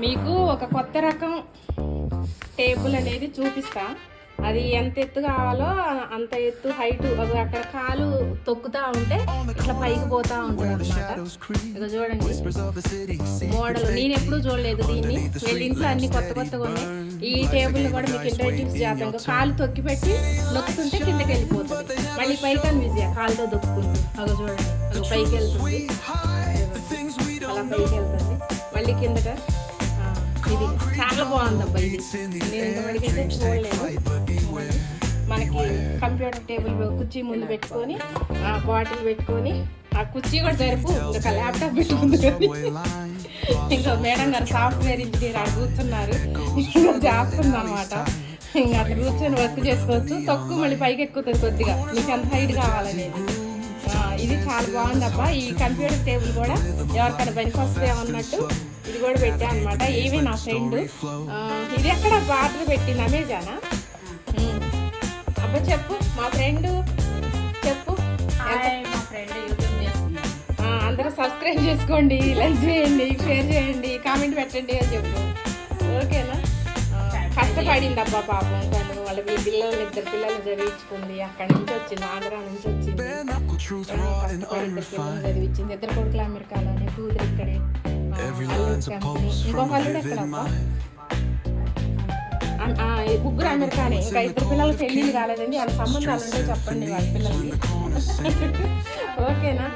మీకు ఒక కొత్త రకం టేబుల్ అనేది చూపిస్తా. అది ఎంత ఎత్తు కావాలో అంత ఎత్తు హైట్, అక్కడ కాలు తొక్కుతా ఉంటే ఇట్లా పైకి పోతా ఉంటుంది అనమాట. ఇక చూడండి మోడల్, నేను ఎప్పుడూ చూడలేదు దీన్ని. వీళ్ళ ఇంట్లో అన్ని కొత్త కొత్తగా ఉన్నాయి. ఈ టేబుల్ కూడా మీకు ఇంట్రడ్యూస్ చేద్దాం. కాలు తొక్కి పెట్టి నొక్కుతుంటే కిందకి వెళ్ళిపోతుంది, మళ్ళీ పైకి అని విజయ కాలుతో దొక్కుతుంది. అగో చూడండి, అగో పైకి వెళ్తుంది, అలా పైకి వెళ్తుంది, మళ్ళీ కిందట. ఇది చాలా బాగుందబ్బా. ఇది నేను ఇంతవరకైతే చూడలేదు. మనకి కంప్యూటర్ టేబుల్ కుర్చీ ముందు పెట్టుకొని బాటిల్ పెట్టుకొని, ఆ కుర్చీ కూడా జరుపు, ఇంకా ల్యాప్టాప్ పెట్టుకుంది. ఇంకా మేడం గారు సాఫ్ట్వేర్ ఇంజనీర్ అక్కడ కూర్చున్నారు, చేస్తుంది అనమాట. ఇంకా అక్కడ కూర్చొని వర్క్ చేసుకోవచ్చు. తక్కువ మళ్ళీ పైకి ఎక్కుతుంది కొద్దిగా, మీకు ఎంత హైట్ కావాలనేది. ఇది చాలా బాగుందబ్బా. ఈ కంప్యూటర్ టేబుల్ కూడా ఎవరికైనా పనికి వస్తాయన్నట్టు ఇది కూడా పెట్టా అనమాట. ఏవే నా ఫ్రెండ్, ఇది ఎక్కడ ఆర్డర్ పెట్టింది, అమెజానా? అబ్బా చెప్పు మా ఫ్రెండ్, చెప్పు. అందరూ సబ్స్క్రైబ్ చేసుకోండి, లైక్ చేయండి, షేర్ చేయండి, కామెంట్ పెట్టండి అని చెప్పు. ఓకేనా? కష్టపడింది అబ్బా పాపం. తను వాళ్ళ పిల్లలు, 2 పిల్లలు చదివించుకుంది. అక్కడి నుంచి వచ్చింది, ఆంధ్ర నుంచి వచ్చింది. చదివించింది. 2 కొడుకులు అమెరికాలోనే, కూతురు ఇక్కడే. ఇంకొక అల్లుడు ఎక్కడబ్బా? 3 అమెరికానే. ఇంకా 2 పిల్లలు పెళ్ళిళ్ళు కాలేదండి. వాళ్ళ సంబంధాలు ఉంటే చెప్పండి వాళ్ళ పిల్లలకి. ఓకేనా?